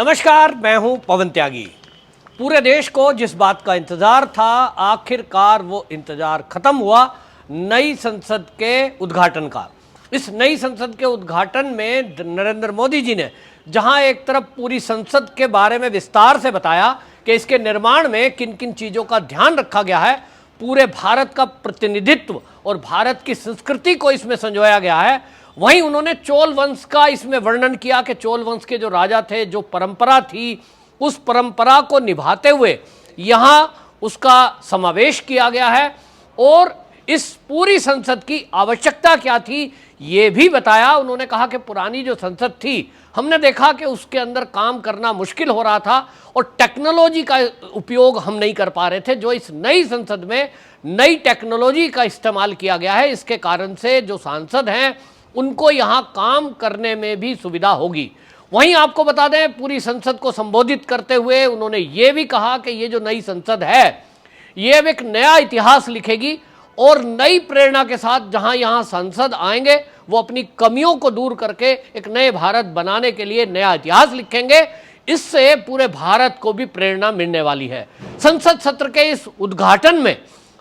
नमस्कार, मैं हूं पवन त्यागी। पूरे देश को जिस बात का इंतजार था, आखिरकार वो इंतजार खत्म हुआ नई संसद के उद्घाटन का। इस नई संसद के उद्घाटन में नरेंद्र मोदी जी ने जहां एक तरफ पूरी संसद के बारे में विस्तार से बताया कि इसके निर्माण में किन किन चीज़ों का ध्यान रखा गया है, पूरे भारत का प्रतिनिधित्व और भारत की संस्कृति को इसमें संजोया गया है, वहीं उन्होंने चोल वंश का इसमें वर्णन किया कि चोल वंश के जो राजा थे, जो परंपरा थी, उस परंपरा को निभाते हुए यहाँ उसका समावेश किया गया है और इस पूरी संसद की आवश्यकता क्या थी ये भी बताया। उन्होंने कहा कि पुरानी जो संसद थी, हमने देखा कि उसके अंदर काम करना मुश्किल हो रहा था और टेक्नोलॉजी का उपयोग हम नहीं कर पा रहे थे। जो इस नई संसद में नई टेक्नोलॉजी का इस्तेमाल किया गया है, इसके कारण से जो सांसद हैं उनको यहाँ काम करने में भी सुविधा होगी। वहीं आपको बता दें, पूरी संसद को संबोधित करते हुए उन्होंने ये भी कहा कि ये जो नई संसद है ये अब एक नया इतिहास लिखेगी और नई प्रेरणा के साथ जहां यहाँ सांसद आएंगे वो अपनी कमियों को दूर करके एक नए भारत बनाने के लिए नया इतिहास लिखेंगे। इससे पूरे भारत को भी प्रेरणा मिलने वाली है। संसद सत्र के इस उद्घाटन में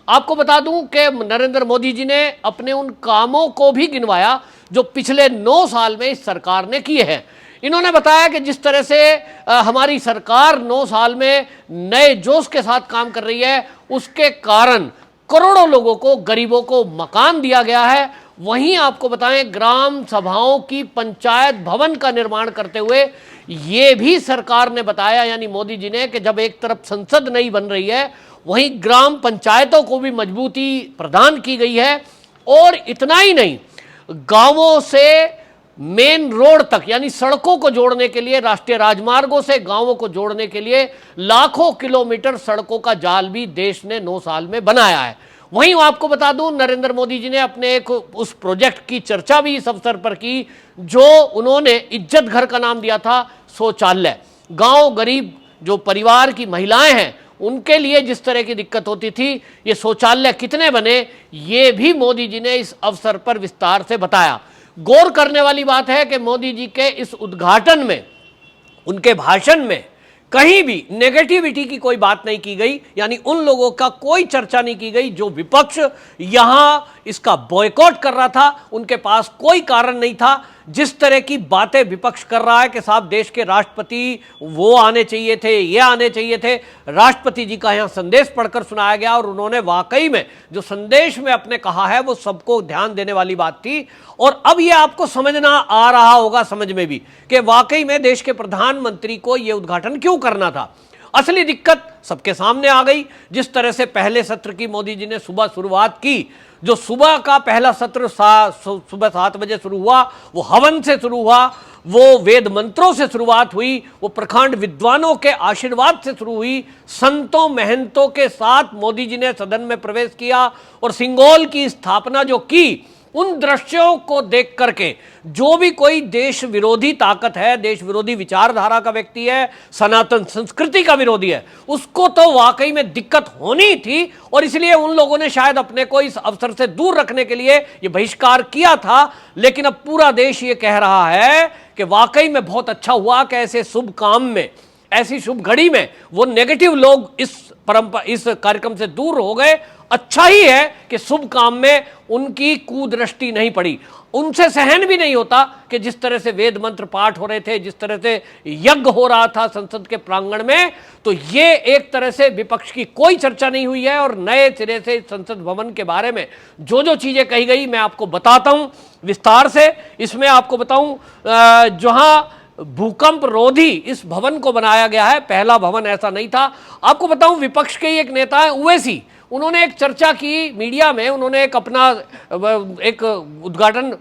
आपको बता दूं कि नरेंद्र मोदी जी ने अपने उन कामों को भी गिनवाया जो पिछले 9 साल में इस सरकार ने किए हैं। इन्होंने बताया कि जिस तरह से हमारी सरकार 9 साल में नए जोश के साथ काम कर रही है, उसके कारण करोड़ों लोगों को, गरीबों को मकान दिया गया है। वहीं आपको बताएं, ग्राम सभाओं की पंचायत भवन का निर्माण करते हुए ये भी सरकार ने बताया, यानी मोदी जी ने, कि जब एक तरफ संसद नहीं बन रही है वहीं ग्राम पंचायतों को भी मजबूती प्रदान की गई है। और इतना ही नहीं, गांवों से मेन रोड तक, यानी सड़कों को जोड़ने के लिए, राष्ट्रीय राजमार्गों से गांवों को जोड़ने के लिए लाखों किलोमीटर सड़कों का जाल भी देश ने 9 साल में बनाया है। वहीं आपको बता दूं, नरेंद्र मोदी जी ने अपने एक उस प्रोजेक्ट की चर्चा भी इस अवसर पर की जो उन्होंने इज्जत घर का नाम दिया था, शौचालय। गांव गरीब जो परिवार की महिलाएं हैं उनके लिए जिस तरह की दिक्कत होती थी, ये शौचालय कितने बने ये भी मोदी जी ने इस अवसर पर विस्तार से बताया। गौर करने वाली बात है कि मोदी जी के इस उद्घाटन में, उनके भाषण में कहीं भी नेगेटिविटी की कोई बात नहीं की गई, यानी उन लोगों का कोई चर्चा नहीं की गई जो विपक्ष यहां इसका बॉयकॉट कर रहा था। उनके पास कोई कारण नहीं था। जिस तरह की बातें विपक्ष कर रहा है कि साहब देश के राष्ट्रपति वो आने चाहिए थे, ये आने चाहिए थे, राष्ट्रपति जी का यहाँ संदेश पढ़कर सुनाया गया और उन्होंने वाकई में जो संदेश में अपने कहा है वो सबको ध्यान देने वाली बात थी। और अब ये आपको समझना आ रहा होगा, समझ में भी, कि वाकई में देश के प्रधानमंत्री को ये उद्घाटन क्यों करना था। असली दिक्कत सबके सामने आ गई। जिस तरह से पहले सत्र की मोदी जी ने सुबह शुरुआत की, जो सुबह का पहला सत्र सुबह 7 बजे शुरू हुआ, वो हवन से शुरू हुआ, वो वेद मंत्रों से शुरुआत हुई, वो प्रखंड विद्वानों के आशीर्वाद से शुरू हुई, संतों महंतों के साथ मोदी जी ने सदन में प्रवेश किया और सिंगोल की स्थापना जो की, उन दृश्यों को देख करके जो भी कोई देश विरोधी ताकत है, देश विरोधी विचारधारा का व्यक्ति है, सनातन संस्कृति का विरोधी है, उसको तो वाकई में दिक्कत होनी थी। और इसलिए उन लोगों ने शायद अपने को इस अवसर से दूर रखने के लिए ये बहिष्कार किया था। लेकिन अब पूरा देश ये कह रहा है कि वाकई में बहुत अच्छा हुआ कि ऐसे शुभ काम में, ऐसी शुभ घड़ी में वो नेगेटिव लोग इस कार्यक्रम से दूर हो गए। अच्छा ही है कि शुभ काम में उनकी कुदृष्टि नहीं पड़ी। उनसे सहन भी नहीं होता कि जिस तरह से वेद मंत्र पाठ हो रहे थे, जिस तरह से यज्ञ हो रहा था संसद के प्रांगण में, तो ये एक तरह से विपक्ष की कोई चर्चा नहीं हुई है। और नए सिरे से संसद भवन के बारे में जो जो चीजें कही गई मैं आपको बताता हूं विस्तार से। इसमें आपको बताऊं, जहां भूकंप रोधी इस भवन को बनाया गया है, पहला भवन ऐसा नहीं था। आपको बताऊं, विपक्ष के ही एक नेता है ओवैसी, उन्होंने एक चर्चा की मीडिया में, उन्होंने एक अपना एक उद्घाटन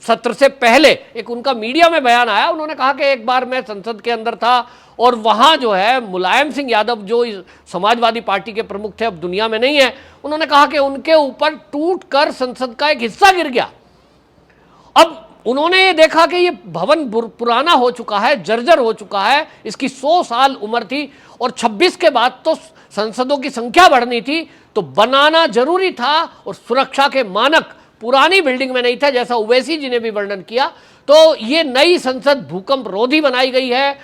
सत्र से पहले एक उनका मीडिया में बयान आया। उन्होंने कहा कि एक बार मैं संसद के अंदर था और वहाँ जो है मुलायम सिंह यादव जो समाजवादी पार्टी के प्रमुख थे, अब दुनिया में नहीं है, उन्होंने कहा कि उनके ऊपर टूट कर संसद का एक हिस्सा गिर गया। अब उन्होंने ये देखा कि ये भवन पुराना हो चुका है, जर्जर हो चुका है, इसकी 100 साल उम्र थी और 26 के बाद तो संसदों की संख्या बढ़नी थी, तो बनाना जरूरी था। और सुरक्षा के मानक पुरानी बिल्डिंग में नहीं था, जैसा ओवैसी जी ने भी वर्णन किया। तो ये नई संसद भूकंप रोधी बनाई गई है।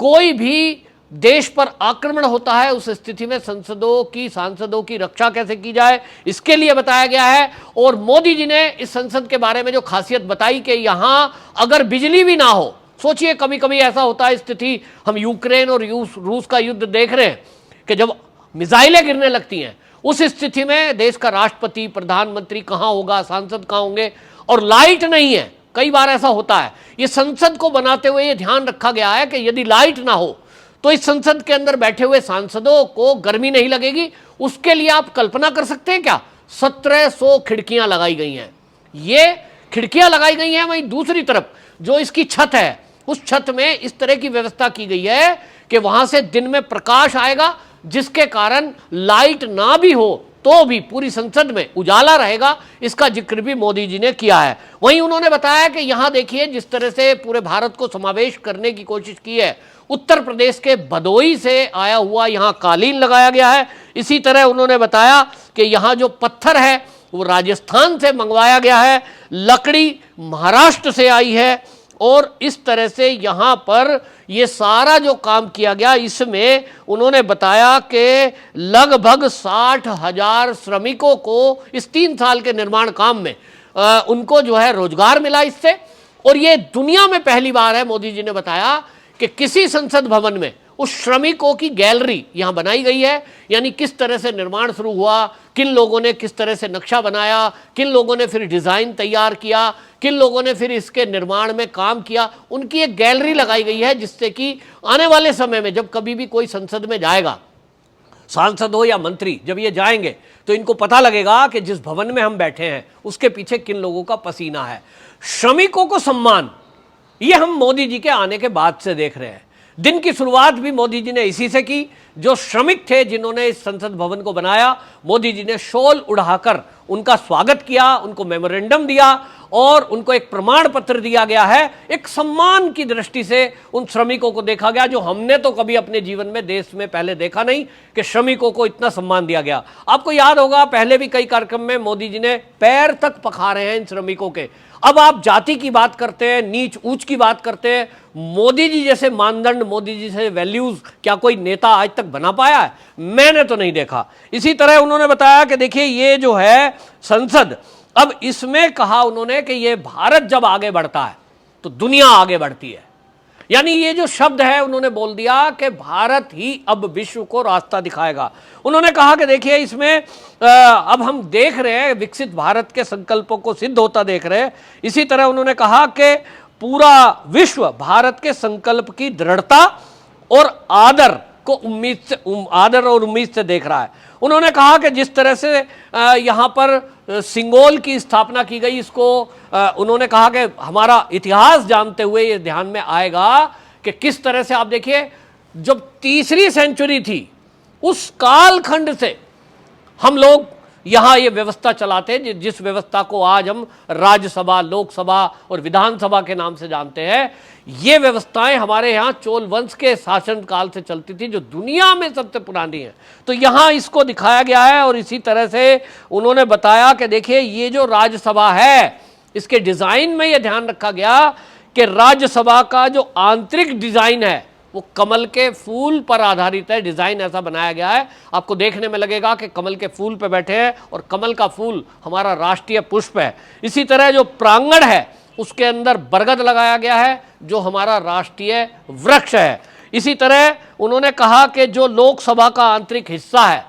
कोई भी देश पर आक्रमण होता है, उस स्थिति में सांसदों की रक्षा कैसे की जाए, इसके लिए बताया गया है। और मोदी जी ने इस संसद के बारे में जो खासियत बताई कि यहां अगर बिजली भी ना हो, सोचिए कभी कभी ऐसा होता है स्थिति, हम यूक्रेन और रूस का युद्ध देख रहे हैं कि जब मिसाइलें गिरने लगती हैं, उस स्थिति में देश का राष्ट्रपति, प्रधानमंत्री कहां होगा, सांसद कहां होंगे, और लाइट नहीं है, कई बार ऐसा होता है। ये संसद को बनाते हुए ये ध्यान रखा गया है कि यदि लाइट ना हो तो इस संसद के अंदर बैठे हुए सांसदों को गर्मी नहीं लगेगी। उसके लिए आप कल्पना कर सकते हैं क्या, 1700 खिड़कियां लगाई गई हैं। ये खिड़कियां लगाई गई हैं, वहीं दूसरी तरफ जो इसकी छत है, उस छत में इस तरह की व्यवस्था की गई है कि वहां से दिन में प्रकाश आएगा, जिसके कारण लाइट ना भी हो तो भी पूरी संसद में उजाला रहेगा। इसका जिक्र भी मोदी जी ने किया है। वहीं उन्होंने बताया कि यहां देखिए जिस तरह से पूरे भारत को समावेश करने की कोशिश की है, उत्तर प्रदेश के भदोई से आया हुआ यहां कालीन लगाया गया है। इसी तरह उन्होंने बताया कि यहां जो पत्थर है वो राजस्थान से मंगवाया गया है, लकड़ी महाराष्ट्र से आई है, और इस तरह से यहाँ पर ये सारा जो काम किया गया, इसमें उन्होंने बताया कि लगभग 60,000 श्रमिकों को इस 3 साल के निर्माण काम में उनको जो है रोजगार मिला इससे। और ये दुनिया में पहली बार है, मोदी जी ने बताया, कि किसी संसद भवन में उस श्रमिकों की गैलरी यहां बनाई गई है। यानी किस तरह से निर्माण शुरू हुआ, किन लोगों ने किस तरह से नक्शा बनाया, किन लोगों ने फिर डिजाइन तैयार किया, किन लोगों ने फिर इसके निर्माण में काम किया, उनकी एक गैलरी लगाई गई है, जिससे कि आने वाले समय में जब कभी भी कोई संसद में जाएगा, सांसद हो या मंत्री, जब ये जाएंगे तो इनको पता लगेगा कि जिस भवन में हम बैठे हैं उसके पीछे किन लोगों का पसीना है। श्रमिकों को सम्मान, ये हम मोदी जी के आने के बाद से देख रहे हैं। दिन की शुरुआत भी मोदी जी ने इसी से की। जो श्रमिक थे जिन्होंने इस संसद भवन को बनाया, मोदी जी ने शॉल उड़ाकर उनका स्वागत किया, उनको मेमोरेंडम दिया और उनको एक प्रमाण पत्र दिया गया है। एक सम्मान की दृष्टि से उन श्रमिकों को देखा गया, जो हमने तो कभी अपने जीवन में देश में पहले देखा नहीं कि श्रमिकों को इतना सम्मान दिया गया। आपको याद होगा पहले भी कई कार्यक्रम में मोदी जी ने पैर तक पखारे हैं इन श्रमिकों के। अब आप जाति की बात करते हैं, नीच ऊंच की बात करते हैं, मोदी जी जैसे मानदंड, मोदी जी से वैल्यूज क्या कोई नेता आज तक बना पाया है? मैंने तो नहीं देखा। इसी तरह उन्होंने बताया कि देखिए ये जो है संसद, अब इसमें कहा उन्होंने कि ये भारत जब आगे बढ़ता है तो दुनिया आगे बढ़ती है। यानी ये जो शब्द है उन्होंने बोल दिया कि भारत ही अब विश्व को रास्ता दिखाएगा। उन्होंने कहा कि देखिए इसमें अब हम देख रहे हैं विकसित भारत के संकल्पों को सिद्ध होता देख रहे हैं। इसी तरह उन्होंने कहा कि पूरा विश्व भारत के संकल्प की दृढ़ता और आदर और उम्मीद से देख रहा है। उन्होंने कहा कि जिस तरह से यहाँ पर सिंगोल की स्थापना की गई, इसको उन्होंने कहा कि हमारा इतिहास जानते हुए ये ध्यान में आएगा कि किस तरह से आप देखिए जब 3री सेंचुरी थी उस कालखंड से हम लोग यहाँ ये व्यवस्था चलाते हैं, जिस व्यवस्था को आज हम राज्यसभा, लोकसभा और विधानसभा के नाम से जानते हैं। ये व्यवस्थाएं हमारे यहाँ चोल वंश के शासन काल से चलती थी, जो दुनिया में सबसे पुरानी है। तो यहाँ इसको दिखाया गया है। और इसी तरह से उन्होंने बताया कि देखिए ये जो राज्यसभा है, इसके डिजाइन में यह ध्यान रखा गया कि राज्यसभा का जो आंतरिक डिजाइन है वो कमल के फूल पर आधारित है। डिजाइन ऐसा बनाया गया है, आपको देखने में लगेगा कि कमल के फूल पे बैठे हैं, और कमल का फूल हमारा राष्ट्रीय पुष्प है। इसी तरह जो प्रांगण है उसके अंदर बरगद लगाया गया है, जो हमारा राष्ट्रीय वृक्ष है। इसी तरह उन्होंने कहा कि जो लोकसभा का आंतरिक हिस्सा है,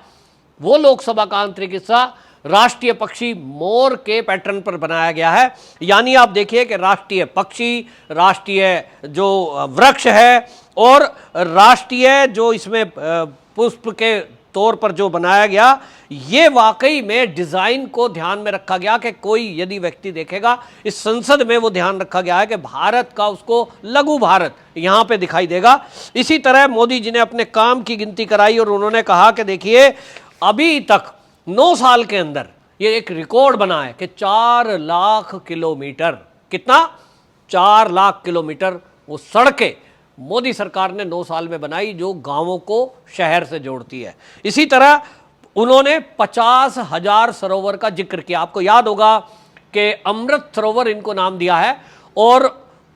वो लोकसभा का आंतरिक हिस्सा राष्ट्रीय पक्षी मोर के पैटर्न पर बनाया गया है। यानी आप देखिए कि राष्ट्रीय पक्षी, राष्ट्रीय जो वृक्ष है और राष्ट्रीय जो इसमें पुष्प के तौर पर जो बनाया गया, ये वाकई में डिजाइन को ध्यान में रखा गया कि कोई यदि व्यक्ति देखेगा इस संसद में, वो ध्यान रखा गया है कि भारत का उसको लघु भारत यहाँ पे दिखाई देगा। इसी तरह मोदी जी ने अपने काम की गिनती कराई और उन्होंने कहा कि देखिए अभी तक 9 साल के अंदर ये एक रिकॉर्ड बना है कि 4 लाख किलोमीटर, कितना 4 लाख किलोमीटर वो सड़कें मोदी सरकार ने 9 साल में बनाई, जो गांवों को शहर से जोड़ती है। इसी तरह उन्होंने 50,000 सरोवर का जिक्र किया। आपको याद होगा कि अमृत सरोवर इनको नाम दिया है, और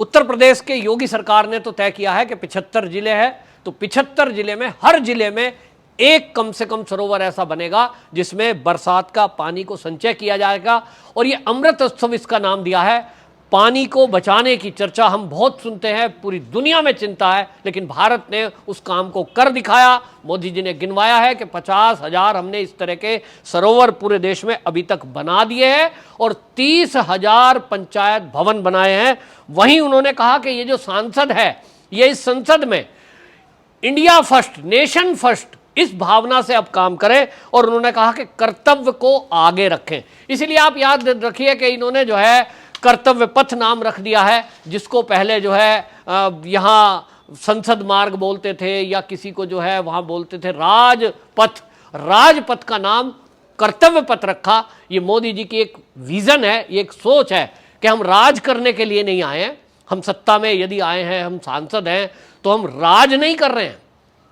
उत्तर प्रदेश के योगी सरकार ने तो तय किया है कि 75 जिले हैं, तो 75 जिले में हर जिले में एक कम से कम सरोवर ऐसा बनेगा जिसमें बरसात का पानी को संचय किया जाएगा। और ये अमृत उत्सव इसका नाम दिया है। पानी को बचाने की चर्चा हम बहुत सुनते हैं, पूरी दुनिया में चिंता है, लेकिन भारत ने उस काम को कर दिखाया। मोदी जी ने गिनवाया है कि 50,000 हमने इस तरह के सरोवर पूरे देश में अभी तक बना दिए हैं और 30,000 पंचायत भवन बनाए हैं। वहीं उन्होंने कहा कि ये जो सांसद है, ये इस संसद में इंडिया फर्स्ट, नेशन फर्स्ट, इस भावना से अब काम करें। और उन्होंने कहा कि कर्तव्य को आगे रखें। इसलिए आप याद रखिए कि इन्होंने जो है कर्तव्य पथ नाम रख दिया है, जिसको पहले जो है यहाँ संसद मार्ग बोलते थे या किसी को जो है वहाँ बोलते थे राजपथ। राजपथ का नाम कर्तव्य पथ रखा। ये मोदी जी की एक विजन है, ये एक सोच है कि हम राज करने के लिए नहीं आए हैं। हम सत्ता में यदि आए हैं, हम सांसद हैं, तो हम राज नहीं कर रहे हैं।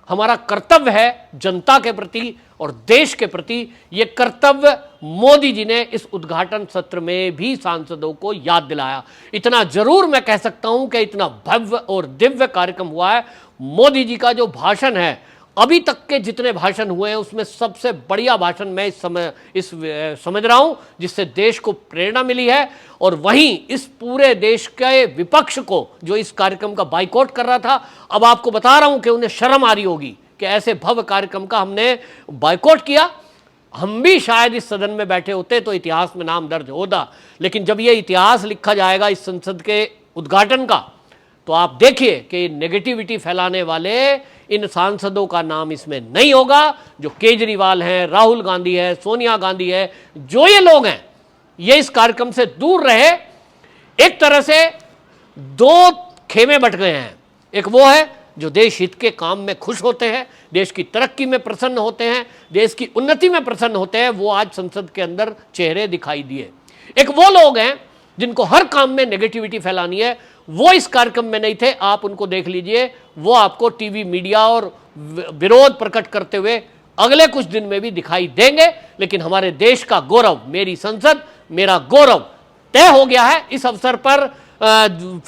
हमारा कर्तव्य है जनता के प्रति और देश के प्रति। ये कर्तव्य मोदी जी ने इस उद्घाटन सत्र में भी सांसदों को याद दिलाया। इतना जरूर मैं कह सकता हूं कि इतना भव्य और दिव्य कार्यक्रम हुआ है। मोदी जी का जो भाषण है, अभी तक के जितने भाषण हुए हैं उसमें सबसे बढ़िया भाषण मैं समझ रहा हूं, जिससे देश को प्रेरणा मिली है। और वहीं इस पूरे देश के विपक्ष को जो इस कार्यक्रम का बाइकआउट कर रहा था, अब आपको बता रहा हूं कि उन्हें शर्म आ रही होगी कि ऐसे भव्य कार्यक्रम का हमने बाइकआउट किया। हम भी शायद इस सदन में बैठे होते तो इतिहास में नाम दर्ज होता, लेकिन जब ये इतिहास लिखा जाएगा इस संसद के उद्घाटन का, तो आप देखिए कि नेगेटिविटी फैलाने वाले इन सांसदों का नाम इसमें नहीं होगा। जो केजरीवाल हैं, राहुल गांधी है, सोनिया गांधी है, जो ये लोग हैं, ये इस कार्यक्रम से दूर रहे। एक तरह से दो खेमे बट गए हैं। एक वो है जो देश हित के काम में खुश होते हैं, देश की तरक्की में प्रसन्न होते हैं, देश की उन्नति में प्रसन्न होते हैं, वो आज संसद के अंदर चेहरे दिखाई दिए। एक वो लोग हैं जिनको हर काम में नेगेटिविटी फैलानी है, वो इस कार्यक्रम में नहीं थे। आप उनको देख लीजिए, वो आपको टीवी मीडिया और विरोध प्रकट करते हुए अगले कुछ दिन में भी दिखाई देंगे। लेकिन हमारे देश का गौरव, मेरी संसद मेरा गौरव तय हो गया है। इस अवसर पर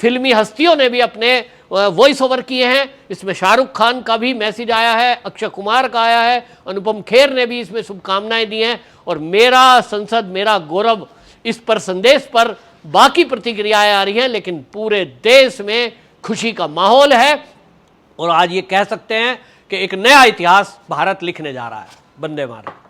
फिल्मी हस्तियों ने भी अपने वॉइस ओवर किए हैं। इसमें शाहरुख खान का भी मैसेज आया है, अक्षय कुमार का आया है, अनुपम खेर ने भी इसमें शुभकामनाएं दी हैं। और मेरा संसद मेरा गौरव, इस पर संदेश पर बाकी प्रतिक्रियाएं आ रही हैं, लेकिन पूरे देश में खुशी का माहौल है। और आज ये कह सकते हैं कि एक नया इतिहास भारत लिखने जा रहा है। वंदे मातरम।